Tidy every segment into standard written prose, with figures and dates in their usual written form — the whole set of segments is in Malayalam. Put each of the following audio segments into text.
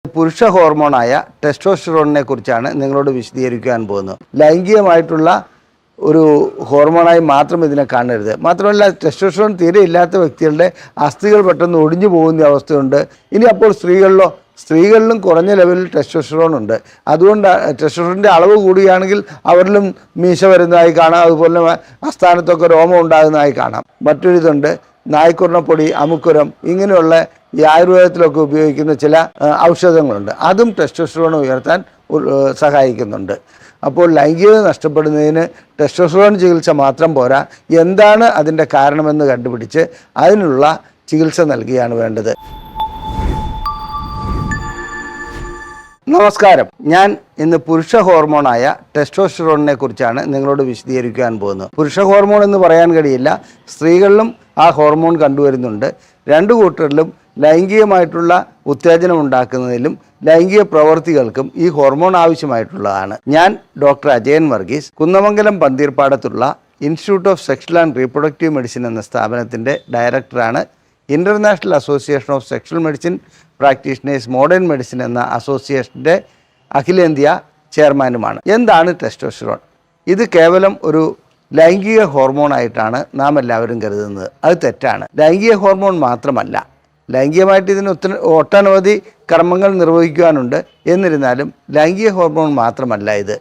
പുരുഷ ഹോർമോണായ ടെസ്റ്റോസ്റ്ററോണിനെ കുറിച്ചാണ് നിങ്ങളോട് വിശദീകരിക്കാൻ പോകുന്നത്. ലൈംഗികമായിട്ടുള്ള ഒരു ഹോർമോണായി മാത്രം ഇതിനെ കാണരുത്. മാത്രമല്ല, ടെസ്റ്റോസ്റ്ററോൺ തീരെ ഇല്ലാത്ത വ്യക്തികളുടെ അസ്ഥികൾ പെട്ടെന്ന് ഒടിഞ്ഞു പോകുന്ന അവസ്ഥയുണ്ട്. ഇനി അപ്പോൾ സ്ത്രീകളിലും കുറഞ്ഞ ലെവലിൽ ടെസ്റ്റോസ്റ്ററോൺ ഉണ്ട്. അതുകൊണ്ട് ടെസ്റ്റോസ്റ്ററോണിൻ്റെ അളവ് കൂടുകയാണെങ്കിൽ അവരിലും മീശ വരുന്നതായി കാണാം. അതുപോലെ അസ്ഥാനത്തൊക്കെ രോമം ഉണ്ടാകുന്നതായി കാണാം. മറ്റൊരിതുണ്ട്, നായ്ക്കുറണപ്പൊടി, അമുക്കുരം, ഇങ്ങനെയുള്ള ഈ ആയുർവേദത്തിലൊക്കെ ഉപയോഗിക്കുന്ന ചില ഔഷധങ്ങളുണ്ട്. അതും ടെസ്റ്റോസ്റ്ററോൺ ഉയർത്താൻ സഹായിക്കുന്നുണ്ട്. അപ്പോൾ ലൈംഗികത നഷ്ടപ്പെടുന്നതിന് ടെസ്റ്റോസ്റ്ററോൺ ചികിത്സ മാത്രം പോരാ, എന്താണ് അതിൻ്റെ കാരണമെന്ന് കണ്ടുപിടിച്ച് അതിനുള്ള ചികിത്സ നൽകുകയാണ് വേണ്ടത്. നമസ്കാരം, ഞാൻ ഇന്ന് പുരുഷ ഹോർമോണായ ടെസ്റ്റോസ്റ്ററോണിനെ കുറിച്ചാണ് നിങ്ങളോട് വിശദീകരിക്കാൻ പോകുന്നത്. പുരുഷ ഹോർമോൺ എന്ന് പറയാൻ കഴിയില്ല, സ്ത്രീകളിലും ആ ഹോർമോൺ കണ്ടുവരുന്നുണ്ട്. രണ്ടു കൂട്ടരിലും ലൈംഗികമായിട്ടുള്ള ഉത്തേജനം ഉണ്ടാക്കുന്നതിലും ലൈംഗിക പ്രവർത്തികൾക്കും ഈ ഹോർമോൺ ആവശ്യമായിട്ടുള്ളതാണ്. ഞാൻ ഡോക്ടർ അജയൻ വർഗീസ്, കുന്നമംഗലം പന്തീർപ്പാടത്തുള്ള institute of sexual and reproductive medicine എന്ന സ്ഥാപനത്തിൻ്റെ ഡയറക്ടറാണ്. International association of sexual medicine practitioners modern medicine എന്ന അസോസിയേഷൻ്റെ അഖിലേന്ത്യാ ചെയർമാനുമാണ്. എന്താണ് ടെസ്റ്റോസ്റ്ററോൺ? ഇത് കേവലം ഒരു ലൈംഗിക ഹോർമോണായിട്ടാണ് നാം എല്ലാവരും കരുതുന്നത്. അത് തെറ്റാണ്. ലൈംഗിക ഹോർമോൺ മാത്രമല്ല, ലൈംഗികമായിട്ട് ഇതിന് ഒട്ടനവധി കർമ്മങ്ങൾ നിർവഹിക്കുവാനുണ്ട്. എന്നിരുന്നാലും ലൈംഗിക ഹോർമോൺ മാത്രമല്ല ഇത്.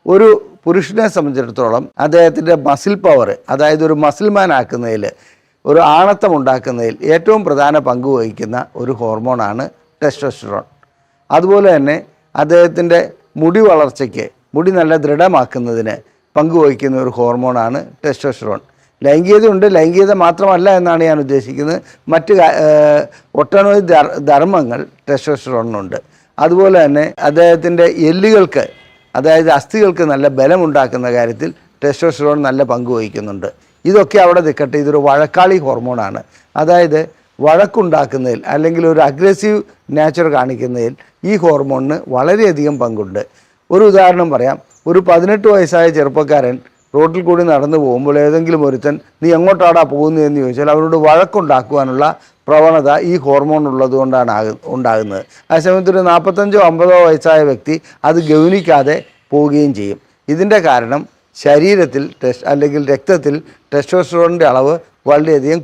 ഒരു പുരുഷനെ സംബന്ധിച്ചിടത്തോളം അദ്ദേഹത്തിൻ്റെ മസിൽ പവർ, അതായത് ഒരു മസിൽമാൻ ആക്കുന്നതിൽ, ഒരു ആണത്തം ഉണ്ടാക്കുന്നതിൽ ഏറ്റവും പ്രധാന പങ്ക് വഹിക്കുന്ന ഒരു ഹോർമോണാണ് ടെസ്റ്റോസ്റ്ററോൺ. അതുപോലെ തന്നെ അദ്ദേഹത്തിൻ്റെ മുടി വളർച്ചയ്ക്ക്, മുടി നല്ല ദൃഢമാക്കുന്നതിന് പങ്കുവഹിക്കുന്ന ഒരു ഹോർമോണാണ് ടെസ്റ്റോസ്റ്ററോൺ. ലൈംഗികതയുണ്ട്, ലൈംഗികത മാത്രമല്ല എന്നാണ് ഞാൻ ഉദ്ദേശിക്കുന്നത്. മറ്റ് ഒട്ടനവധി ധർമ്മങ്ങൾ ടെസ്റ്റോസ്റ്ററോണിനുണ്ട്. അതുപോലെ തന്നെ അദ്ദേഹത്തിൻ്റെ എല്ലുകൾക്ക്, അതായത് അസ്ഥികൾക്ക് നല്ല ബലമുണ്ടാക്കുന്ന കാര്യത്തിൽ ടെസ്റ്റോസ്റ്ററോൺ നല്ല പങ്ക് വഹിക്കുന്നുണ്ട്. ഇതൊക്കെ അവിടെ നിൽക്കട്ടെ, ഇതൊരു വഴക്കാളി ഹോർമോണാണ്. അതായത് വഴക്കുണ്ടാക്കുന്നതിൽ അല്ലെങ്കിൽ ഒരു അഗ്രസീവ് നേച്ചർ കാണിക്കുന്നതിൽ ഈ ഹോർമോണിന് വളരെയധികം പങ്കുണ്ട്. ഒരു ഉദാഹരണം പറയാം. ഒരു 18 വയസ്സായ ചെറുപ്പക്കാരൻ റോട്ടിൽ കൂടി നടന്നു പോകുമ്പോൾ ഏതെങ്കിലും ഒരുത്തൻ നീ എങ്ങോട്ടാടാ പോകുന്നത് എന്ന് ചോദിച്ചാൽ അവരോട് വഴക്കുണ്ടാക്കുവാനുള്ള പ്രവണത ഈ ഹോർമോൺ ഉള്ളതുകൊണ്ടാണ് ഉണ്ടാകുന്നത്. അതേസമയത്ത് ഒരു 45 or 50 വയസ്സായ വ്യക്തി അത് ഗൗനിക്കാതെ പോവുകയും ചെയ്യും. ഇതിൻ്റെ കാരണം ശരീരത്തിൽ അല്ലെങ്കിൽ രക്തത്തിൽ ടെസ്റ്റോസ്റ്ററോണിൻ്റെ അളവ് വളരെയധികം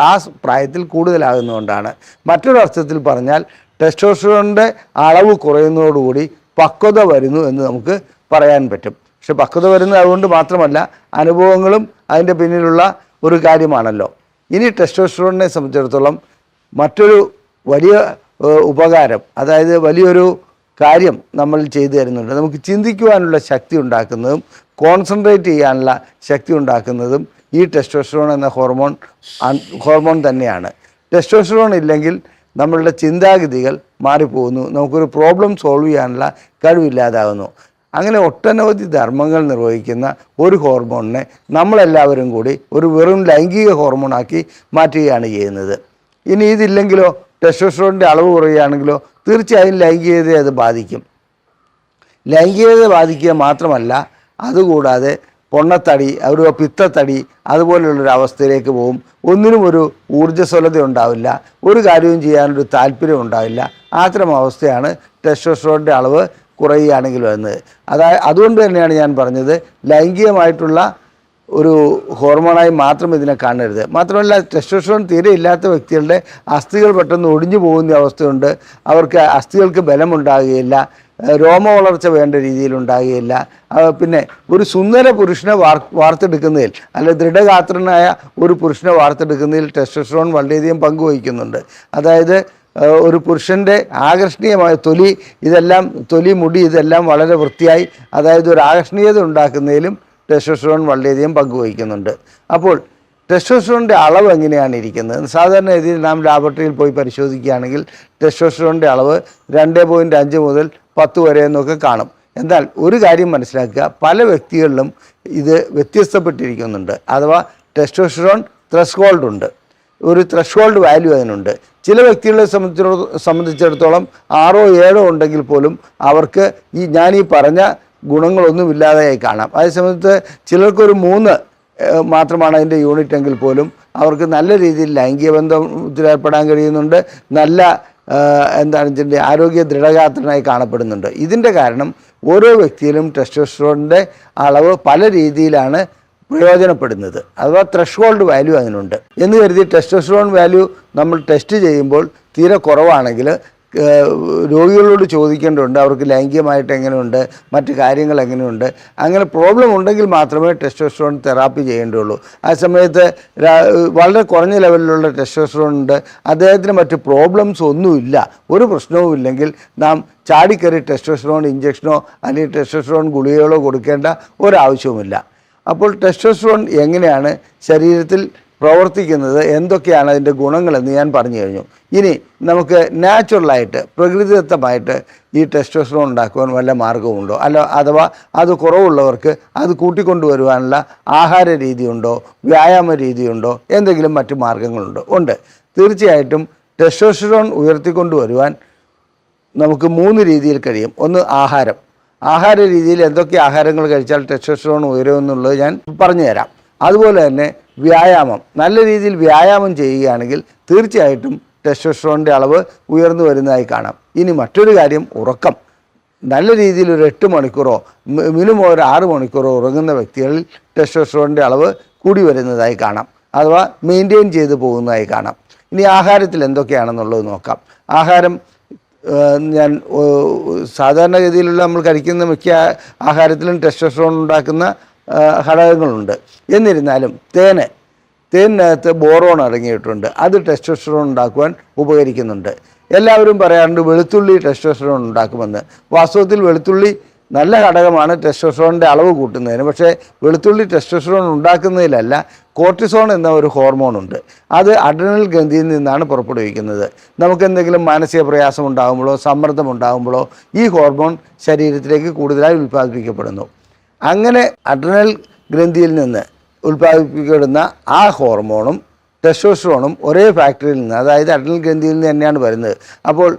ആ പ്രായത്തിൽ കൂടുതലാകുന്നതുകൊണ്ടാണ്. മറ്റൊരർത്ഥത്തിൽ പറഞ്ഞാൽ ടെസ്റ്റോസ്റ്ററോണിൻ്റെ അളവ് കുറയുന്നതോടുകൂടി പക്വത വരുന്നു എന്ന് നമുക്ക് പറയാൻ പറ്റും. പക്ഷെ പക്വത വരുന്നത് അതുകൊണ്ട് മാത്രമല്ല, അനുഭവങ്ങളും അതിൻ്റെ പിന്നിലുള്ള ഒരു കാര്യമാണല്ലോ. ഇനി ടെസ്റ്റോസ്റ്ററോണിനെ സംബന്ധിച്ചിടത്തോളം മറ്റൊരു വലിയ ഉപകാരം, അതായത് വലിയൊരു കാര്യം നമ്മൾ ചെയ്തു തരുന്നുണ്ട്. നമുക്ക് ചിന്തിക്കുവാനുള്ള ശക്തി ഉണ്ടാക്കുന്നതും കോൺസെൻട്രേറ്റ് ചെയ്യാനുള്ള ശക്തി ഉണ്ടാക്കുന്നതും ഈ ടെസ്റ്റോസ്റ്ററോൺ എന്ന ഹോർമോൺ തന്നെയാണ്. ടെസ്റ്റോസ്റ്ററോൺ ഇല്ലെങ്കിൽ നമ്മളുടെ ചിന്താഗതികൾ മാറിപ്പോകുന്നു, നമുക്കൊരു പ്രോബ്ലം സോൾവ് ചെയ്യാനുള്ള കഴിവില്ലാതാകുന്നു. അങ്ങനെ ഒട്ടനവധി ധർമ്മങ്ങൾ നിർവഹിക്കുന്ന ഒരു ഹോർമോണിനെ നമ്മളെല്ലാവരും കൂടി ഒരു വെറും ലൈംഗിക ഹോർമോണാക്കി മാറ്റുകയാണ് ചെയ്യുന്നത്. ഇനി ഇതില്ലെങ്കിലോ, ടെസ്റ്റോസ്റ്ററോണിൻ്റെ അളവ് കുറയുകയാണെങ്കിലോ തീർച്ചയായും ലൈംഗികതയെ അത് ബാധിക്കും. ലൈംഗികത ബാധിക്കുക മാത്രമല്ല, അതുകൂടാതെ പൊണ്ണത്തടി, ഒരു പിത്തത്തടി, അതുപോലുള്ളൊരു അവസ്ഥയിലേക്ക് പോകും. ഒന്നിനും ഒരു ഊർജ്ജസ്വലത ഉണ്ടാവില്ല, ഒരു കാര്യവും ചെയ്യാനൊരു താല്പര്യം ഉണ്ടാവില്ല. അത്തരം അവസ്ഥയാണ് ടെസ്റ്റോസ്റ്ററോണിൻ്റെ അളവ് കുറയുകയാണെങ്കിൽ വരുന്നത്. അതുകൊണ്ട് തന്നെയാണ് ഞാൻ പറഞ്ഞത്, ലൈംഗികമായിട്ടുള്ള ഒരു ഹോർമോണായി മാത്രം ഇതിനെ കാണരുത്. മാത്രമല്ല, ടെസ്റ്റോസ്റ്ററോൺ തീരെ ഇല്ലാത്ത വ്യക്തികളുടെ അസ്ഥികൾ പെട്ടെന്ന് ഒടിഞ്ഞു പോകുന്ന അവസ്ഥയുണ്ട്. അവർക്ക് അസ്ഥികൾക്ക് ബലമുണ്ടാകുകയില്ല, രോമ വളർച്ച വേണ്ട രീതിയിലുണ്ടാകുകയില്ല. പിന്നെ ഒരു സുന്ദര പുരുഷനെ വാർത്തെടുക്കുന്നതിൽ, അല്ലെ ദൃഢഗാത്രനായ ഒരു പുരുഷനെ വാർത്തെടുക്കുന്നതിൽ ടെസ്റ്റോസ്റ്ററോൺ വളരെയധികം പങ്കുവഹിക്കുന്നുണ്ട്. അതായത് ഒരു പുരുഷൻ്റെ ആകർഷണീയമായ തൊലി, മുടി ഇതെല്ലാം വളരെ വൃത്തിയായി, അതായത് ഒരു ആകർഷണീയത ഉണ്ടാക്കുന്നതിലും ടെസ്റ്റോസ്റ്ററോൺ വളരെയധികം പങ്കുവഹിക്കുന്നുണ്ട്. അപ്പോൾ ടെസ്റ്റോസ്റ്ററോണിൻ്റെ അളവ് എങ്ങനെയാണ് ഇരിക്കുന്നത്? സാധാരണ രീതിയിൽ നാം ലാബറട്ടറിയിൽ പോയി പരിശോധിക്കുകയാണെങ്കിൽ ടെസ്റ്റോസ്റ്ററോണിൻ്റെ അളവ് 2.5 മുതൽ 10 വരെ എന്നൊക്കെ കാണും. എന്നാൽ ഒരു കാര്യം മനസ്സിലാക്കുക, പല വ്യക്തികളിലും ഇത് വ്യത്യസ്തപ്പെട്ടിരിക്കുന്നുണ്ട്. അഥവാ ടെസ്റ്റോസ്റ്ററോൺ ത്രെഷ്ഹോൾഡ് ഉണ്ട്, ഒരു ത്രെഷ്ഹോൾഡ് വാല്യൂ അതിനുണ്ട്. ചില വ്യക്തികളെ സംബന്ധിച്ചിടത്തോളം 6 or 7 ഉണ്ടെങ്കിൽ പോലും അവർക്ക് ഞാൻ ഈ പറഞ്ഞ ഗുണങ്ങളൊന്നുമില്ലാതെയായി കാണാം. അതേസമയത്ത് ചിലർക്കൊരു 3 മാത്രമാണ് അതിൻ്റെ യൂണിറ്റ് എങ്കിൽ പോലും അവർക്ക് നല്ല രീതിയിൽ ലൈംഗിക ബന്ധത്തിൽ ഏർപ്പെടാൻ കഴിയുന്നുണ്ട്, നല്ല എന്താണ് ഇതിൻ്റെ ആരോഗ്യ ദൃഢഗാത്രനായി കാണപ്പെടുന്നുണ്ട്. ഇതിൻ്റെ കാരണം ഓരോ വ്യക്തിയിലും ടെസ്റ്റോസ്റ്ററോണിൻ്റെ അളവ് പല രീതിയിലാണ് പ്രയോജനപ്പെടുന്നത്. അഥവാ ത്രഷ്ഹോൾഡ് വാല്യൂ അതിനുണ്ട് എന്ന് കരുതി ടെസ്റ്റോസ്റ്ററോൺ വാല്യൂ നമ്മൾ ടെസ്റ്റ് ചെയ്യുമ്പോൾ തീരെ കുറവാണെങ്കിൽ രോഗികളോട് ചോദിക്കേണ്ടതുണ്ട് അവർക്ക് ലൈംഗികമായിട്ട് എങ്ങനെയുണ്ട്, മറ്റു കാര്യങ്ങൾ എങ്ങനെയുണ്ട്. അങ്ങനെ പ്രോബ്ലം ഉണ്ടെങ്കിൽ മാത്രമേ ടെസ്റ്റോസ്റ്ററോൺ തെറാപ്പി ചെയ്യേണ്ടതുള്ളൂ. ആ സമയത്ത് വളരെ കുറഞ്ഞ ലെവലിലുള്ള ടെസ്റ്റോസ്റ്ററോൺ ഉണ്ട്, അദ്ദേഹത്തിന് മറ്റ് പ്രോബ്ലംസ് ഒന്നുമില്ല, ഒരു പ്രശ്നവും ഇല്ലെങ്കിൽ നാം ചാടിക്കറി ടെസ്റ്റോസ്റ്ററോൺ ഇഞ്ചക്ഷനോ അല്ലെങ്കിൽ ടെസ്റ്റോസ്റ്ററോൺ ഗുളികകളോ കൊടുക്കേണ്ട ഒരാവശ്യവുമില്ല. അപ്പോൾ ടെസ്റ്റോസ്റ്ററോൺ എങ്ങനെയാണ് ശരീരത്തിൽ പ്രവർത്തിക്കുന്നത്, എന്തൊക്കെയാണ് അതിൻ്റെ ഗുണങ്ങളെന്ന് ഞാൻ പറഞ്ഞു കഴിഞ്ഞു. ഇനി നമുക്ക് നാച്ചുറലായിട്ട് പ്രകൃതിദത്തമായിട്ട് ഈ ടെസ്റ്റോസ്റ്ററോൺ ഉണ്ടാക്കുവാൻ വല്ല മാർഗമുണ്ടോ, അഥവാ അത് കുറവുള്ളവർക്ക് അത് കൂട്ടിക്കൊണ്ടുവരുവാനുള്ള ആഹാര രീതിയുണ്ടോ, വ്യായാമ രീതിയുണ്ടോ, എന്തെങ്കിലും മറ്റു മാർഗങ്ങളുണ്ടോ? ഉണ്ട്. തീർച്ചയായിട്ടും ടെസ്റ്റോസ്റ്ററോൺ ഉയർത്തിക്കൊണ്ടുവരുവാൻ നമുക്ക് 3 രീതിയിൽ കഴിയും. ഒന്ന് ആഹാര രീതിയിൽ എന്തൊക്കെ ആഹാരങ്ങൾ കഴിച്ചാൽ ടെസ്റ്റോസ്റ്ററോൺ ഉയരുമെന്നുള്ളത് ഞാൻ പറഞ്ഞു തരാം. അതുപോലെ തന്നെ വ്യായാമം, നല്ല രീതിയിൽ വ്യായാമം ചെയ്യുകയാണെങ്കിൽ തീർച്ചയായിട്ടും ടെസ്റ്റോസ്റ്ററോണിൻ്റെ അളവ് ഉയർന്നു വരുന്നതായി കാണാം. ഇനി മറ്റൊരു കാര്യം, ഉറക്കം. നല്ല രീതിയിൽ ഒരു 8 മണിക്കൂറോ മിനിമം ഒരു 6 മണിക്കൂറോ ഉറങ്ങുന്ന വ്യക്തികളിൽ ടെസ്റ്റോസ്റ്ററോണിൻ്റെ അളവ് കൂടി വരുന്നതായി കാണാം, അഥവാ മെയിൻറ്റെയിൻ ചെയ്തു പോകുന്നതായി കാണാം. ഇനി ആഹാരത്തിൽ എന്തൊക്കെയാണെന്നുള്ളത് നോക്കാം. ആഹാരം ഞാൻ സാധാരണഗതിയിലുള്ള നമ്മൾ കഴിക്കുന്ന മിക്ക ആഹാരത്തിലും ടെസ്റ്റോസ്റ്ററോൺ ഉണ്ടാക്കുന്ന ഘടകങ്ങളുണ്ട്. എന്നിരുന്നാലും തേനിനകത്ത് ബോറോൺ അടങ്ങിയിട്ടുണ്ട്, അത് ടെസ്റ്റോസ്റ്ററോൺ ഉണ്ടാക്കുവാൻ ഉപകരിക്കുന്നുണ്ട്. എല്ലാവരും പറയാറുണ്ട് വെളുത്തുള്ളി ടെസ്റ്റോസ്റ്ററോൺ ഉണ്ടാക്കുമെന്ന്. വാസ്തവത്തിൽ വെളുത്തുള്ളി നല്ല ഘടകമാണ് ടെസ്റ്റോസ്റ്ററോണിൻ്റെ അളവ് കൂട്ടുന്നതിന്. പക്ഷേ വെളുത്തുള്ളി ടെസ്റ്റോസ്റ്ററോൺ ഉണ്ടാക്കുന്നതിലല്ല, കോർട്ടിസോൺ എന്ന ഒരു ഹോർമോണുണ്ട്, അത് അഡ്രിനൽ ഗ്രന്ഥിയിൽ നിന്നാണ് പുറപ്പെടുവിക്കുന്നത്. നമുക്കെന്തെങ്കിലും മാനസിക പ്രയാസം ഉണ്ടാകുമ്പോഴോ സമ്മർദ്ദം ഉണ്ടാകുമ്പോഴോ ഈ ഹോർമോൺ ശരീരത്തിലേക്ക് കൂടുതലായി ഉൽപ്പാദിപ്പിക്കപ്പെടുന്നു. അങ്ങനെ അഡ്രിനൽ ഗ്രന്ഥിയിൽ നിന്ന് ഉൽപ്പാദിപ്പിക്കപ്പെടുന്ന ആ ഹോർമോണും ടെസ്റ്റോസ്റ്ററോണും ഒരേ ഫാക്ടറിയിൽ നിന്ന്, അതായത് അഡ്രിനൽ ഗ്രന്ഥിയിൽ നിന്ന് തന്നെയാണ് വരുന്നത്. അപ്പോൾ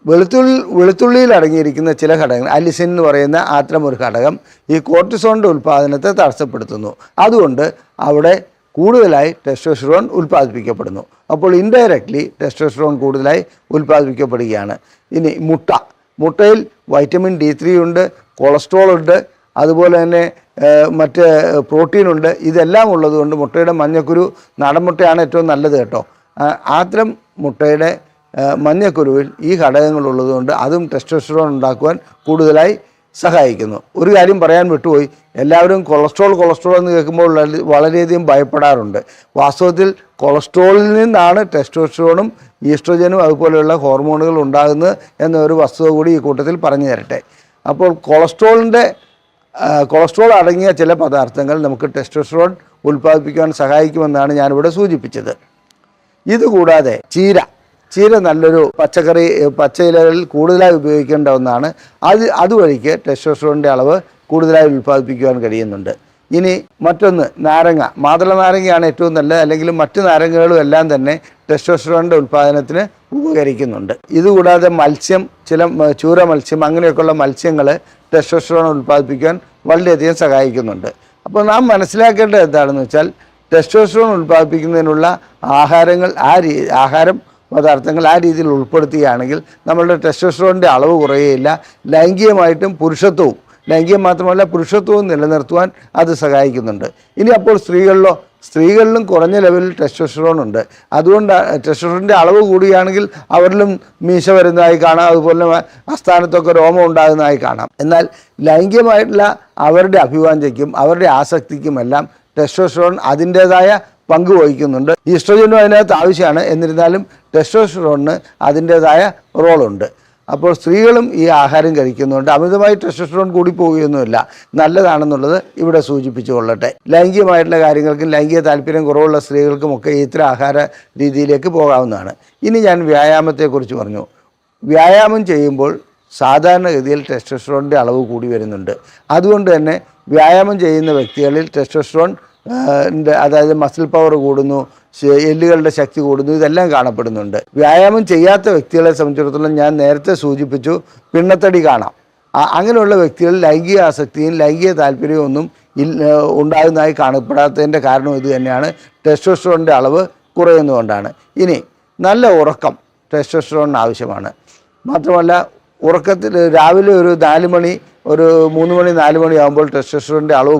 വെളുത്തുള്ളിയിൽ അടങ്ങിയിരിക്കുന്ന ചില ഘടകങ്ങൾ, അലിസിൻ എന്ന് പറയുന്ന അത്തരം ഒരു ഘടകം ഈ കോർട്ടിസോണിൻ്റെ ഉൽപ്പാദനത്തെ തടസ്സപ്പെടുത്തുന്നു. അതുകൊണ്ട് അവിടെ കൂടുതലായി ടെസ്റ്റോസ്റ്ററോൺ ഉൽപ്പാദിപ്പിക്കപ്പെടുന്നു. അപ്പോൾ ഇൻഡയറക്റ്റ്ലി ടെസ്റ്റോസ്റ്ററോൺ കൂടുതലായി ഉൽപ്പാദിപ്പിക്കപ്പെടുകയാണ്. ഇനി മുട്ടയിൽ വൈറ്റമിൻ D3 ഉണ്ട്, കൊളസ്ട്രോൾ ഉണ്ട്, അതുപോലെ തന്നെ മറ്റ് പ്രോട്ടീനുണ്ട്. ഇതെല്ലാം ഉള്ളതുകൊണ്ട് മുട്ടയുടെ മഞ്ഞക്കുരു, നാടൻ മുട്ടയാണ് ഏറ്റവും നല്ലത് കേട്ടോ. അത്തരം മുട്ടയുടെ മഞ്ഞക്കുരുവിൽ ഈ ഘടകങ്ങളുള്ളതുകൊണ്ട് അതും ടെസ്റ്റോസ്റ്ററോൺ ഉണ്ടാക്കുവാൻ കൂടുതലായി സഹായിക്കുന്നു. ഒരു കാര്യം പറയാൻ വിട്ടുപോയി, എല്ലാവരും കൊളസ്ട്രോൾ എന്ന് കേൾക്കുമ്പോൾ വളരെയധികം ഭയപ്പെടാറുണ്ട്. വാസ്തവത്തിൽ കൊളസ്ട്രോളിൽ നിന്നാണ് ടെസ്റ്റോസ്റ്ററോണും ഈസ്ട്രോജനും അതുപോലെയുള്ള ഹോർമോണുകൾ ഉണ്ടാകുന്നത് എന്നൊരു വസ്തുത കൂടി ഈ കൂട്ടത്തിൽ പറഞ്ഞു തരട്ടെ. അപ്പോൾ കൊളസ്ട്രോൾ അടങ്ങിയ ചില പദാർത്ഥങ്ങൾ നമുക്ക് ടെസ്റ്റോസ്റ്ററോൺ ഉൽപ്പാദിപ്പിക്കാൻ സഹായിക്കുമെന്നാണ് ഞാനിവിടെ സൂചിപ്പിച്ചത്. ഇതുകൂടാതെ ചീര നല്ലൊരു പച്ചക്കറി, പച്ചയിലകളിൽ കൂടുതലായി ഉപയോഗിക്കേണ്ട ഒന്നാണ്. അതുവഴിക്ക് ടെസ്റ്റോസ്റ്ററോണിൻ്റെ അളവ് കൂടുതലായി ഉൽപ്പാദിപ്പിക്കുവാൻ കഴിയുന്നുണ്ട്. ഇനി മറ്റൊന്ന്, മാതള നാരങ്ങയാണ് ഏറ്റവും നല്ലത്, അല്ലെങ്കിൽ മറ്റു നാരങ്ങകളും എല്ലാം തന്നെ ടെസ്റ്റോസ്റ്ററോണിൻ്റെ ഉൽപ്പാദനത്തിന് ഉപകരിക്കുന്നുണ്ട്. ഇതുകൂടാതെ ചില ചൂര മത്സ്യം, അങ്ങനെയൊക്കെയുള്ള മത്സ്യങ്ങൾ ടെസ്റ്റോസ്റ്ററോൺ ഉൽപ്പാദിപ്പിക്കാൻ വളരെയധികം സഹായിക്കുന്നുണ്ട്. അപ്പോൾ നാം മനസ്സിലാക്കേണ്ടത് എന്താണെന്ന് വെച്ചാൽ, ടെസ്റ്റോസ്റ്ററോൺ ഉൽപ്പാദിപ്പിക്കുന്നതിനുള്ള ആഹാരം പദാർത്ഥങ്ങൾ ആ രീതിയിൽ ഉൾപ്പെടുത്തുകയാണെങ്കിൽ നമ്മളുടെ ടെസ്റ്റോസ്റ്ററോണിൻ്റെ അളവ് കുറയുകയില്ല. ലൈംഗികമായിട്ടും ലൈംഗികം മാത്രമല്ല പുരുഷത്വവും നിലനിർത്തുവാൻ അത് സഹായിക്കുന്നുണ്ട്. ഇനി അപ്പോൾ സ്ത്രീകളിലും കുറഞ്ഞ ലെവലിൽ ടെസ്റ്റോസ്റ്ററോൺ ഉണ്ട്. അതുകൊണ്ട് ടെസ്റ്റോസ്റ്ററോണിൻ്റെ അളവ് കൂടുകയാണെങ്കിൽ അവരിലും മീശ വരുന്നതായി കാണാം, അതുപോലെ അസ്ഥാനത്തൊക്കെ രോമം ഉണ്ടാകുന്നതായി കാണാം. എന്നാൽ ലൈംഗികമായിട്ടുള്ള അവരുടെ അഭിവാഞ്ചയ്ക്കും അവരുടെ ആസക്തിക്കുമെല്ലാം ടെസ്റ്റോസ്റ്ററോൺ അതിൻ്റേതായ പങ്ക് വഹിക്കുന്നുണ്ട്. ഈസ്ട്രോജനും അതിനകത്ത് ആവശ്യമാണ്, എന്നിരുന്നാലും ടെസ്റ്റോസ്റ്ററോണിന് അതിൻ്റേതായ റോളുണ്ട്. അപ്പോൾ സ്ത്രീകളും ഈ ആഹാരം കഴിക്കുന്നുണ്ട്. അമിതമായി ടെസ്റ്റോസ്റ്ററോൺ കൂടി പോവുകയൊന്നുമില്ല, നല്ലതാണെന്നുള്ളത് ഇവിടെ സൂചിപ്പിച്ചു കൊള്ളട്ടെ. ലൈംഗികമായിട്ടുള്ള കാര്യങ്ങൾക്കും ലൈംഗിക താല്പര്യം കുറവുള്ള സ്ത്രീകൾക്കുമൊക്കെ ഇത്തരം ആഹാര രീതിയിലേക്ക് പോകാവുന്നതാണ്. ഇനി ഞാൻ വ്യായാമത്തെക്കുറിച്ച് പറഞ്ഞു. വ്യായാമം ചെയ്യുമ്പോൾ സാധാരണഗതിയിൽ ടെസ്റ്റോസ്റ്ററോണിൻ്റെ അളവ് കൂടി വരുന്നുണ്ട്. അതുകൊണ്ട് തന്നെ വ്യായാമം ചെയ്യുന്ന വ്യക്തികളിൽ ടെസ്റ്റോസ്റ്ററോൺ അതായത് മസിൽ പവർ കൂടുന്നു, എല്ലുകളുടെ ശക്തി കൂടുന്നു, ഇതെല്ലാം കാണപ്പെടുന്നുണ്ട്. വ്യായാമം ചെയ്യാത്ത വ്യക്തികളെ സംബന്ധിച്ചിടത്തോളം ഞാൻ നേരത്തെ സൂചിപ്പിച്ചു, പിണ്ണത്തടി കാണാം. അങ്ങനെയുള്ള വ്യക്തികളിൽ ലൈംഗിക ആസക്തിയും ലൈംഗിക താല്പര്യവും ഒന്നും ഉണ്ടാകുന്നതായി കാണപ്പെടാത്തതിൻ്റെ കാരണം ഇത് തന്നെയാണ്, ടെസ്റ്റോസ്റ്ററോണിൻ്റെ അളവ് കുറയുന്നതുകൊണ്ടാണ്. ഇനി നല്ല ഉറക്കം, ടെസ്റ്റോസ്റ്ററോൺ ആവശ്യമാണ്. മാത്രമല്ല ഉറക്കത്തിൽ രാവിലെ ഒരു 4 മണി, ഒരു 3 മണി 4 മണി ആകുമ്പോൾ ടെസ്റ്റോസ്റ്ററോണിൻ്റെ അളവ്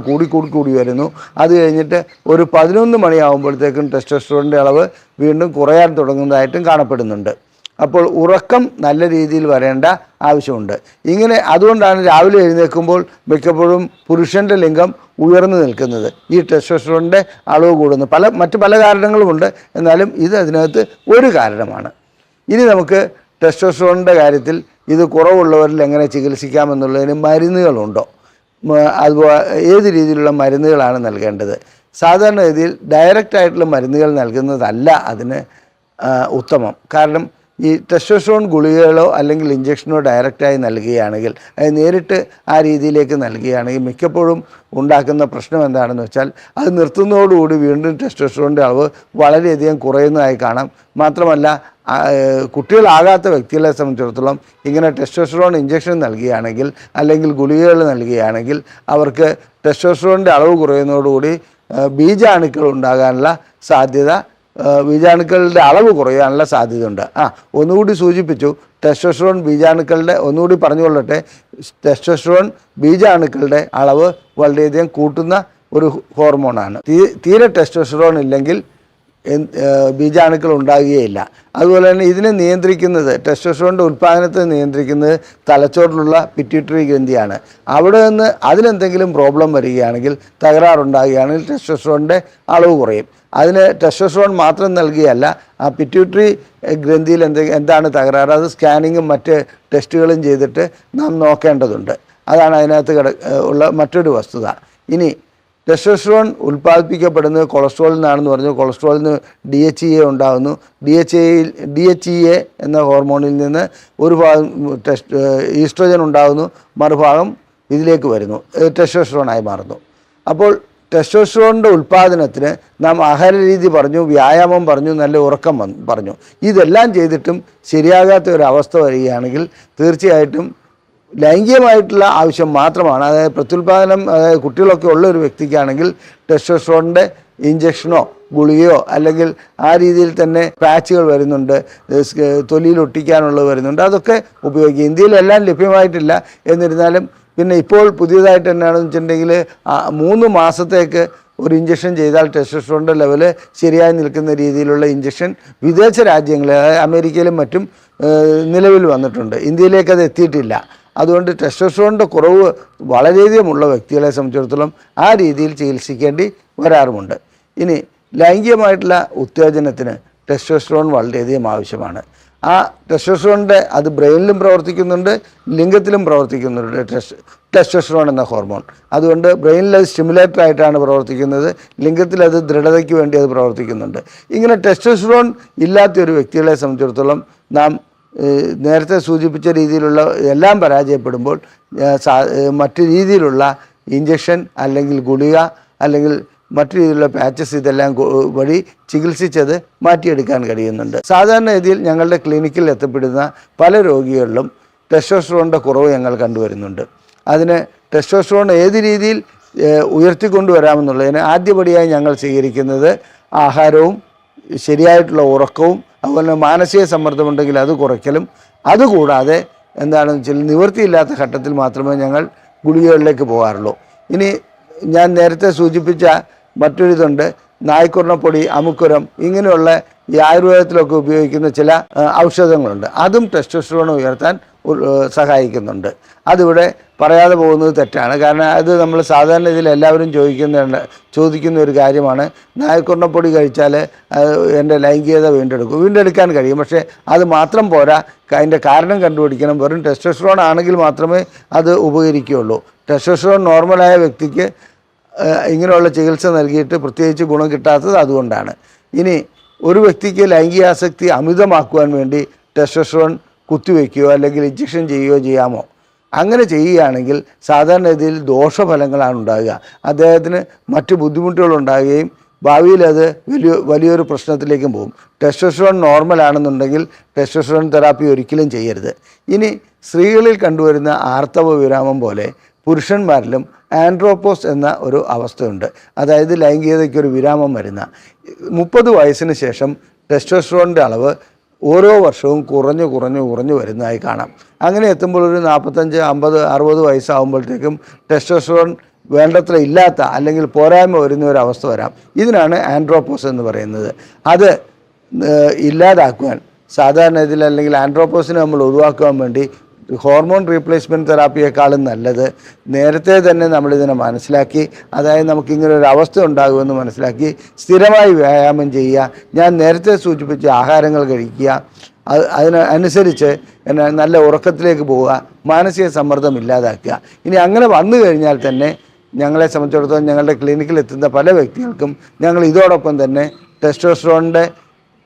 കൂടി വരുന്നു. അത് കഴിഞ്ഞിട്ട് ഒരു 11 മണിയാകുമ്പോഴത്തേക്കും ടെസ്റ്റോസ്റ്ററോണിൻ്റെ അളവ് വീണ്ടും കുറയാൻ തുടങ്ങുന്നതായിട്ടും കാണപ്പെടുന്നുണ്ട്. അപ്പോൾ ഉറക്കം നല്ല രീതിയിൽ വരേണ്ട ആവശ്യമുണ്ട്. ഇങ്ങനെ അതുകൊണ്ടാണ് രാവിലെ എഴുന്നേൽക്കുമ്പോൾ മിക്കപ്പോഴും പുരുഷൻ്റെ ലിംഗം ഉയർന്നു നിൽക്കുന്നത്, ഈ ടെസ്റ്റോസ്റ്ററോണിൻ്റെ അളവ് കൂടുന്നു. മറ്റ് പല കാരണങ്ങളുമുണ്ട്, എന്നാലും ഇത് അതിനകത്ത് ഒരു കാരണമാണ്. ഇനി നമുക്ക് ടെസ്റ്റോസ്റ്ററോണിൻ്റെ കാര്യത്തിൽ ഇത് കുറവുള്ളവരിൽ എങ്ങനെ ചികിത്സിക്കാമെന്നുള്ളതിന് മരുന്നുകളുണ്ടോ, അതുപോലെ ഏത് രീതിയിലുള്ള മരുന്നുകളാണ് നൽകേണ്ടത്? സാധാരണഗതിയിൽ ഡയറക്റ്റായിട്ടുള്ള മരുന്നുകൾ നൽകുന്നതല്ല അതിന് ഉത്തമം. കാരണം ഈ ടെസ്റ്റോസ്റ്ററോൺ ഗുളികകളോ അല്ലെങ്കിൽ ഇഞ്ചക്ഷനോ ഡയറക്റ്റായി നൽകുകയാണെങ്കിൽ, അത് നേരിട്ട് ആ രീതിയിലേക്ക് നൽകുകയാണെങ്കിൽ മിക്കപ്പോഴും ഉണ്ടാക്കുന്ന പ്രശ്നം എന്താണെന്ന് വെച്ചാൽ അത് നിർത്തുന്നതോടുകൂടി വീണ്ടും ടെസ്റ്റോസ്റ്ററോണിൻ്റെ അളവ് വളരെയധികം കുറയുന്നതായി കാണാം. മാത്രമല്ല കുട്ടികളാകാത്ത വ്യക്തികളെ സംബന്ധിച്ചിടത്തോളം ഇങ്ങനെ ടെസ്റ്റോസ്റ്ററോൺ ഇഞ്ചക്ഷൻ നൽകുകയാണെങ്കിൽ അല്ലെങ്കിൽ ഗുളികകൾ നൽകുകയാണെങ്കിൽ അവർക്ക് ടെസ്റ്റോസ്റ്ററോണിൻ്റെ അളവ് കുറയുന്നതോടുകൂടി ബീജാണുക്കൾ ഉണ്ടാകാനുള്ള സാധ്യത, ബീജാണുക്കളുടെ അളവ് കുറയാനുള്ള സാധ്യതയുണ്ട്. ഒന്നുകൂടി സൂചിപ്പിച്ചു, ടെസ്റ്റോസ്റ്ററോൺ ബീജാണുക്കളുടെ, ഒന്നുകൂടി പറഞ്ഞുകൊള്ളട്ടെ, ടെസ്റ്റോസ്റ്ററോൺ ബീജാണുക്കളുടെ അളവ് വളരെയധികം കൂട്ടുന്ന ഒരു ഹോർമോണാണ്. തീരെ ടെസ്റ്റോസ്റ്ററോൺ ഇല്ലെങ്കിൽ ബീജാണുക്കൾ ഉണ്ടാകുകയില്ല. അതുപോലെ തന്നെ ഇതിനെ നിയന്ത്രിക്കുന്നത്, ടെസ്റ്റോസ്റ്ററോണിൻ്റെ ഉൽപ്പാദനത്തെ നിയന്ത്രിക്കുന്നത് തലച്ചോറിലുള്ള പിറ്റ്യൂട്ടറി ഗ്രന്ഥിയാണ്. അവിടെ നിന്ന് അതിനെന്തെങ്കിലും പ്രോബ്ലം വരികയാണെങ്കിൽ, തകരാറുണ്ടാകുകയാണെങ്കിൽ ടെസ്റ്റോസ്റ്ററോണിൻ്റെ അളവ് കുറയും. അതിന് ടെസ്റ്റോസ്റ്ററോൺ മാത്രം നൽകുകയല്ല, ആ പിറ്റ്യൂട്ടറി ഗ്രന്ഥിയിൽ എന്താണ് തകരാറ്, അത് സ്കാനിങ്ങും മറ്റ് ടെസ്റ്റുകളും ചെയ്തിട്ട് നാം നോക്കേണ്ടതുണ്ട്. അതാണ് അതിനകത്ത് ഉള്ള മറ്റൊരു വസ്തുത. ഇനി ടെസ്റ്റോസ്റ്ററോൺ ഉൽപ്പാദിപ്പിക്കപ്പെടുന്നത് കൊളസ്ട്രോളിൽ നിന്നാണെന്ന് പറഞ്ഞു. കൊളസ്ട്രോളിൽ നിന്ന് DHEA ഉണ്ടാകുന്നു. DHEA എന്ന ഹോർമോണിൽ നിന്ന് ഒരു ഭാഗം ഈസ്ട്രോജൻ ഉണ്ടാകുന്നു, മറുഭാഗം ഇതിലേക്ക് വരുന്നു, ടെസ്റ്റോസ്റ്ററോണായി മാറുന്നു. അപ്പോൾ ടെസ്റ്റോസ്റ്ററോണിൻ്റെ ഉൽപ്പാദനത്തിന് നാം ആഹാര രീതി പറഞ്ഞു, വ്യായാമം പറഞ്ഞു, നല്ല ഉറക്കം പറഞ്ഞു. ഇതെല്ലാം ചെയ്തിട്ടും ശരിയാകാത്ത ഒരു അവസ്ഥ വരികയാണെങ്കിൽ തീർച്ചയായിട്ടും ലൈംഗികമായിട്ടുള്ള ആവശ്യം മാത്രമാണ്, അതായത് പ്രത്യുൽപാദനം, അതായത് കുട്ടികളൊക്കെ ഉള്ള ഒരു വ്യക്തിക്കാണെങ്കിൽ ടെസ്റ്റോസ്റ്ററോണിൻ്റെ ഇഞ്ചക്ഷനോ ഗുളികയോ അല്ലെങ്കിൽ ആ രീതിയിൽ തന്നെ പാച്ചുകൾ വരുന്നുണ്ട്, തൊലിയിൽ ഒട്ടിക്കാനുള്ളത് വരുന്നുണ്ട്, അതൊക്കെ ഉപയോഗിക്കുക. ഇന്ത്യയിലെല്ലാം ലഭ്യമായിട്ടില്ല. എന്നിരുന്നാലും പിന്നെ ഇപ്പോൾ പുതിയതായിട്ട് എന്നാണെന്ന് വെച്ചിട്ടുണ്ടെങ്കിൽ 3 മാസത്തേക്ക് ഒരു ഇഞ്ചക്ഷൻ ചെയ്താൽ ടെസ്റ്റോസ്റ്ററോണിൻ്റെ ലെവല് ശരിയായി നിൽക്കുന്ന രീതിയിലുള്ള ഇഞ്ചക്ഷൻ വിദേശ രാജ്യങ്ങളിൽ, അതായത് അമേരിക്കയിലും മറ്റും നിലവിൽ വന്നിട്ടുണ്ട്. ഇന്ത്യയിലേക്ക് അത് എത്തിയിട്ടില്ല. അതുകൊണ്ട് ടെസ്റ്റോസ്റ്ററോണിൻ്റെ കുറവ് വളരെയധികമുള്ള വ്യക്തികളെ സംബന്ധിച്ചിടത്തോളം ആ രീതിയിൽ ചികിത്സിക്കേണ്ടി വരാറുമുണ്ട്. ഇനി ലൈംഗികമായിട്ടുള്ള ഉത്തേജനത്തിന് ടെസ്റ്റോസ്റ്ററോൺ വളരെയധികം ആവശ്യമാണ്. ആ ടെസ്റ്റോസ്റ്ററോണിൻ്റെ അത് ബ്രെയിനിലും പ്രവർത്തിക്കുന്നുണ്ട്, ലിംഗത്തിലും പ്രവർത്തിക്കുന്നുണ്ട് ടെസ്റ്റോസ്റ്ററോൺ എന്ന ഹോർമോൺ. അതുകൊണ്ട് ബ്രെയിനിൽ അത് സ്റ്റിമുലേറ്റർ ആയിട്ടാണ് പ്രവർത്തിക്കുന്നത്, ലിംഗത്തിൽ അത് ദൃഢതയ്ക്ക് വേണ്ടി അത് പ്രവർത്തിക്കുന്നുണ്ട്. ഇങ്ങനെ ടെസ്റ്റോസ്റ്ററോൺ ഇല്ലാത്ത ഒരു വ്യക്തികളെ സംബന്ധിച്ചിടത്തോളം നാം നേരത്തെ സൂചിപ്പിച്ച രീതിയിലുള്ള എല്ലാം പരാജയപ്പെടുമ്പോൾ മറ്റു രീതിയിലുള്ള ഇഞ്ചക്ഷൻ അല്ലെങ്കിൽ ഗുളിക അല്ലെങ്കിൽ മറ്റു രീതിയിലുള്ള പാച്ചസ് ഇതെല്ലാം വഴി ചികിത്സിച്ചത് മാറ്റിയെടുക്കാൻ കഴിയുന്നുണ്ട്. സാധാരണ രീതിയിൽ ഞങ്ങളുടെ ക്ലിനിക്കിൽ എത്തപ്പെടുന്ന പല രോഗികളിലും ടെസ്റ്റോസ്റ്ററോണിൻ്റെ കുറവ് ഞങ്ങൾ കണ്ടുവരുന്നുണ്ട്. അതിന് ടെസ്റ്റോസ്റ്ററോൺ ഏത് രീതിയിൽ ഉയർത്തിക്കൊണ്ടുവരാമെന്നുള്ളതിന് ആദ്യപടിയായി ഞങ്ങൾ സ്വീകരിക്കുന്നത് ആഹാരവും ശരിയായിട്ടുള്ള ഉറക്കവും അതുപോലെ മാനസിക സമ്മർദ്ദമുണ്ടെങ്കിൽ അത് കുറയ്ക്കലും, അതുകൂടാതെ എന്താണെന്ന് വെച്ചാൽ നിവൃത്തിയില്ലാത്ത ഘട്ടത്തിൽ മാത്രമേ ഞങ്ങൾ ഗുളികകളിലേക്ക് പോകാറുള്ളൂ. ഇനി ഞാൻ നേരത്തെ സൂചിപ്പിച്ച മറ്റൊരിതുണ്ട്, നായ്ക്കുറണപ്പൊടി, അമുക്കുരം, ഇങ്ങനെയുള്ള ഈ ആയുർവേദത്തിലൊക്കെ ഉപയോഗിക്കുന്ന ചില ഔഷധങ്ങളുണ്ട്. അതും ടെസ്റ്റോസ്റ്ററോൺ ഉയർത്താൻ സഹായിക്കുന്നുണ്ട്. അതിവിടെ പറയാതെ പോകുന്നത് തെറ്റാണ്. കാരണം അത് നമ്മൾ സാധാരണ ഇതിൽ എല്ലാവരും ചോദിക്കുന്ന ഒരു കാര്യമാണ്. നായ്ക്കുറണപ്പൊടി കഴിച്ചാൽ എൻ്റെ ലൈംഗികത വീണ്ടെടുക്കാൻ കഴിയും. പക്ഷേ അത് മാത്രം പോരാ, അതിൻ്റെ കാരണം കണ്ടുപിടിക്കണം. വെറും ടെസ്റ്റോസ്റ്ററോൺ ആണെങ്കിൽ മാത്രമേ അത് ഉപകരിക്കുകയുള്ളൂ. ടെസ്റ്റോസ്റ്ററോൺ നോർമലായ വ്യക്തിക്ക് ഇങ്ങനെയുള്ള ചികിത്സ നൽകിയിട്ട് പ്രത്യേകിച്ച് ഗുണം കിട്ടാത്തത് അതുകൊണ്ടാണ്. ഇനി ഒരു വ്യക്തിക്ക് ലൈംഗികാസക്തി അമിതമാക്കുവാൻ വേണ്ടി ടെസ്റ്റോസ്റ്ററോൺ കുത്തിവെക്കുകയോ അല്ലെങ്കിൽ ഇഞ്ചക്ഷൻ ചെയ്യുകയോ ചെയ്യാമോ? അങ്ങനെ ചെയ്യുകയാണെങ്കിൽ സാധാരണ രീതിയിൽ ദോഷഫലങ്ങളാണ് ഉണ്ടാകുക. അദ്ദേഹത്തിന് മറ്റ് ബുദ്ധിമുട്ടുകളുണ്ടാകുകയും ഭാവിയിൽ അത് വലിയൊരു പ്രശ്നത്തിലേക്കും പോകും. ടെസ്റ്റോസ്റ്ററോൺ നോർമലാണെന്നുണ്ടെങ്കിൽ ടെസ്റ്റോസ്റ്ററോൺ തെറാപ്പി ഒരിക്കലും ചെയ്യരുത്. ഇനി സ്ത്രീകളിൽ കണ്ടുവരുന്ന ആർത്തവ വിരാമം പോലെ പുരുഷന്മാരിലും ആൻഡ്രോപ്പോസ് എന്ന ഒരു അവസ്ഥയുണ്ട്. അതായത് ലൈംഗികതയ്ക്കൊരു വിരാമം വരുന്ന 30 വയസ്സിന് ശേഷം ടെസ്റ്റോസ്റ്ററോണിൻ്റെ അളവ് ഓരോ വർഷവും കുറഞ്ഞു വരുന്നതായി കാണാം. അങ്ങനെ എത്തുമ്പോൾ ഒരു 45, 50, 60 വയസ്സാകുമ്പോഴത്തേക്കും ടെസ്റ്റോസ്റ്ററോൺ വേണ്ടത്ര ഇല്ലാത്ത അല്ലെങ്കിൽ പോരായ്മ വരുന്ന ഒരു അവസ്ഥ വരാം. ഇതിനാണ് ആൻഡ്രോപ്പോസ് എന്ന് പറയുന്നത്. അത് ഇല്ലാതാക്കുവാൻ സാധാരണ ഇതിൽ അല്ലെങ്കിൽ ആൻഡ്രോപ്പോസിനെ നമ്മൾ ഒഴിവാക്കുവാൻ വേണ്ടി ഹോർമോൺ റീപ്ലേസ്മെൻറ്റ് തെറാപ്പിയേക്കാളും നല്ലത് നേരത്തെ തന്നെ നമ്മളിതിനെ മനസ്സിലാക്കി, അതായത് നമുക്കിങ്ങനെ ഒരു അവസ്ഥ ഉണ്ടാകുമെന്ന് മനസ്സിലാക്കി സ്ഥിരമായി വ്യായാമം ചെയ്യുക, ഞാൻ നേരത്തെ സൂചിപ്പിച്ച ആഹാരങ്ങൾ കഴിക്കുക, അതിനനുസരിച്ച് നല്ല ഉറക്കത്തിലേക്ക് പോവുക, മാനസിക സമ്മർദ്ദം ഇല്ലാതാക്കുക. ഇനി അങ്ങനെ വന്നു കഴിഞ്ഞാൽ തന്നെ ഞങ്ങളെ സംബന്ധിച്ചിടത്തോളം ഞങ്ങളുടെ ക്ലിനിക്കിൽ എത്തുന്ന പല വ്യക്തികൾക്കും ഞങ്ങൾ ഇതോടൊപ്പം തന്നെ ടെസ്റ്റോസ്റ്ററോണിൻ്റെ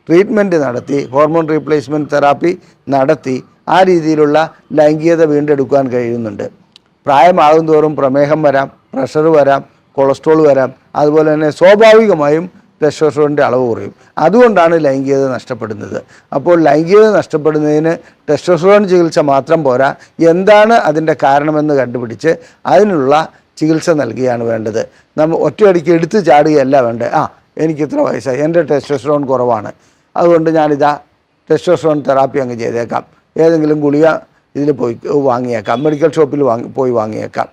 ട്രീറ്റ്മെൻറ്റ് നടത്തി, ഹോർമോൺ റീപ്ലേസ്മെൻറ്റ് തെറാപ്പി നടത്തി ആ രീതിയിലുള്ള ലൈംഗികത വീണ്ടെടുക്കാൻ കഴിയുന്നുണ്ട്. പ്രായമാകും തോറും പ്രമേഹം വരാം, പ്രഷർ വരാം, കൊളസ്ട്രോൾ വരാം, അതുപോലെ തന്നെ സ്വാഭാവികമായും ടെസ്റ്റോസ്റ്ററോണിൻ്റെ അളവ് കുറയും. അതുകൊണ്ടാണ് ലൈംഗികത നഷ്ടപ്പെടുന്നത്. അപ്പോൾ ലൈംഗികത നഷ്ടപ്പെടുന്നതിന് ടെസ്റ്റോസ്റ്ററോൺ ചികിത്സ മാത്രം പോരാ, എന്താണ് അതിൻ്റെ കാരണമെന്ന് കണ്ടുപിടിച്ച് അതിനുള്ള ചികിത്സ നൽകുകയാണ് വേണ്ടത്. നമ്മൾ ഒറ്റയടിക്ക് എടുത്ത് ചാടുകയല്ല വേണ്ടത്. എനിക്ക് ഇത്ര വയസ്സായി, എൻ്റെ ടെസ്റ്റോസ്റ്ററോൺ കുറവാണ്, അതുകൊണ്ട് ഞാനിതാ ടെസ്റ്റോസ്റ്ററോൺ തെറാപ്പി അങ്ങ് ചെയ്തേക്കാം, ഏതെങ്കിലും ഗുളിക ഇതിൽ പോയി വാങ്ങിയേക്കാം, മെഡിക്കൽ ഷോപ്പിൽ പോയി വാങ്ങിയേക്കാം.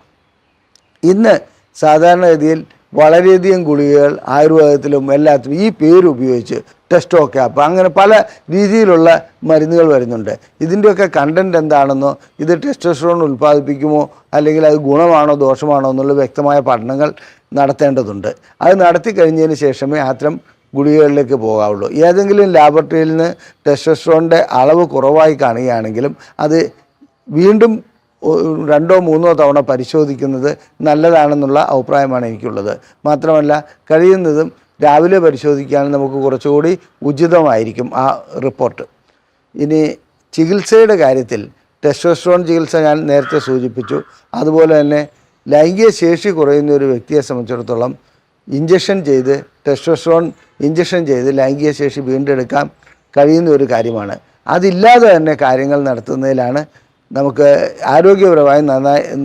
ഇന്ന് സാധാരണഗതിയിൽ വളരെയധികം ഗുളികകൾ ആയുർവേദത്തിലും എല്ലാത്തിലും ഈ പേര് ഉപയോഗിച്ച് ടെസ്റ്റോ ക്യാപ്പ് അങ്ങനെ പല രീതിയിലുള്ള മരുന്നുകൾ വരുന്നുണ്ട്. ഇതിൻ്റെയൊക്കെ കണ്ടൻറ്റ് എന്താണെന്നോ ഇത് ടെസ്റ്റോസ്റ്ററോൺ ഉൽപ്പാദിപ്പിക്കുമോ അല്ലെങ്കിൽ അത് ഗുണമാണോ ദോഷമാണോ എന്നുള്ള വ്യക്തമായ പഠനങ്ങൾ നടത്തേണ്ടതുണ്ട്. അത് നടത്തി കഴിഞ്ഞതിന് ശേഷമേ അത്തരം ഗുളികകളിലേക്ക് പോകാവുള്ളൂ. ഏതെങ്കിലും ലാബറട്ടറിയിൽ നിന്ന് ടെസ്റ്റോസ്റ്ററോണിൻ്റെ അളവ് കുറവായി കാണുകയാണെങ്കിലും അത് വീണ്ടും 2 or 3 തവണ പരിശോധിക്കുന്നത് നല്ലതാണെന്നുള്ള അഭിപ്രായമാണ് എനിക്കുള്ളത്. മാത്രമല്ല കഴിയുന്നതും രാവിലെ പരിശോധിക്കുകയാണെങ്കിൽ നമുക്ക് കുറച്ചുകൂടി ഉചിതമായിരിക്കും ആ റിപ്പോർട്ട്. ഇനി ചികിത്സയുടെ കാര്യത്തിൽ ടെസ്റ്റോസ്റ്ററോൺ ചികിത്സ ഞാൻ നേരത്തെ സൂചിപ്പിച്ചു. അതുപോലെ തന്നെ ലൈംഗിക ശേഷി കുറയുന്ന ഒരു വ്യക്തിയെ സംബന്ധിച്ചിടത്തോളം ടെസ്റ്റോസ്റ്ററോൺ ഇഞ്ചക്ഷൻ ചെയ്ത് ലൈംഗിക ശേഷി വീണ്ടെടുക്കാൻ കഴിയുന്ന ഒരു കാര്യമാണ്. അതില്ലാതെ തന്നെ കാര്യങ്ങൾ നടത്തുന്നതിലാണ് നമുക്ക് ആരോഗ്യപരമായി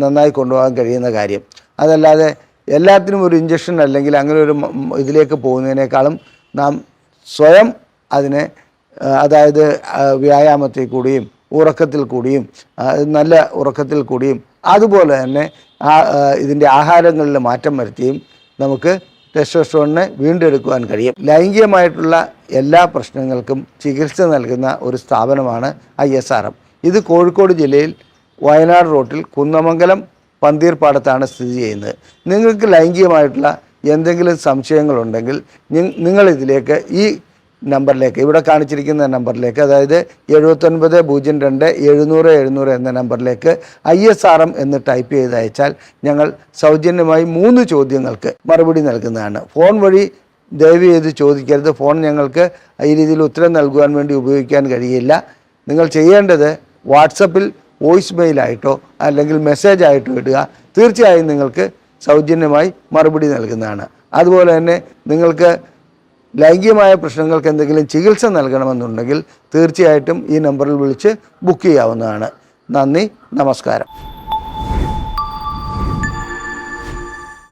നന്നായി കൊണ്ടുപോകാൻ കഴിയുന്ന കാര്യം. അതല്ലാതെ എല്ലാത്തിനും ഒരു ഇഞ്ചക്ഷൻ അല്ലെങ്കിൽ അങ്ങനെ ഒരു ഇതിലേക്ക് പോകുന്നതിനേക്കാളും നാം സ്വയം അതിനെ അതായത് വ്യായാമത്തിൽ കൂടിയും ഉറക്കത്തിൽ കൂടിയും നല്ല ഉറക്കത്തിൽ കൂടിയും അതുപോലെ തന്നെ ഇതിൻ്റെ ആഹാരങ്ങളിൽ മാറ്റം വരുത്തിയും നമുക്ക് ടെസ്റ്റോസ്റ്ററോണിനെ വീണ്ടെടുക്കുവാൻ കഴിയും. ലൈംഗികമായിട്ടുള്ള എല്ലാ പ്രശ്നങ്ങൾക്കും ചികിത്സ നൽകുന്ന ഒരു സ്ഥാപനമാണ് ISRM. ഇത് കോഴിക്കോട് ജില്ലയിൽ വയനാട് റോട്ടിൽ കുന്നമംഗലം പന്തീർപ്പാടത്താണ് സ്ഥിതി ചെയ്യുന്നത്. നിങ്ങൾക്ക് ലൈംഗികമായിട്ടുള്ള എന്തെങ്കിലും സംശയങ്ങളുണ്ടെങ്കിൽ നിങ്ങളിതിലേക്ക് ഈ നമ്പറിലേക്ക് ഇവിടെ കാണിച്ചിരിക്കുന്ന നമ്പറിലേക്ക്, അതായത് 7902-700-700 എന്ന നമ്പറിലേക്ക് ISRM എന്ന് ടൈപ്പ് ചെയ്ത് അയച്ചാൽ ഞങ്ങൾ സൗജന്യമായി 3 ചോദ്യങ്ങൾക്ക് മറുപടി നൽകുന്നതാണ്. ഫോൺ വഴി ദയവ് ചെയ്ത് ചോദിക്കരുത്. ഫോൺ ഞങ്ങൾക്ക് ഈ രീതിയിൽ ഉത്തരം നൽകുവാൻ വേണ്ടി ഉപയോഗിക്കാൻ കഴിയില്ല. നിങ്ങൾ ചെയ്യേണ്ടത് വാട്സപ്പിൽ വോയിസ് മെയിലായിട്ടോ അല്ലെങ്കിൽ മെസ്സേജായിട്ടോ ഇടുക. തീർച്ചയായും നിങ്ങൾക്ക് സൗജന്യമായി മറുപടി നൽകുന്നതാണ്. അതുപോലെ തന്നെ നിങ്ങൾക്ക് ലൈംഗികമായ പ്രശ്നങ്ങൾക്ക് എന്തെങ്കിലും ചികിത്സ നൽകണമെന്നുണ്ടെങ്കിൽ തീർച്ചയായിട്ടും ഈ നമ്പറിൽ വിളിച്ച് ബുക്ക് ചെയ്യാവുന്നതാണ്. നന്ദി, നമസ്കാരം.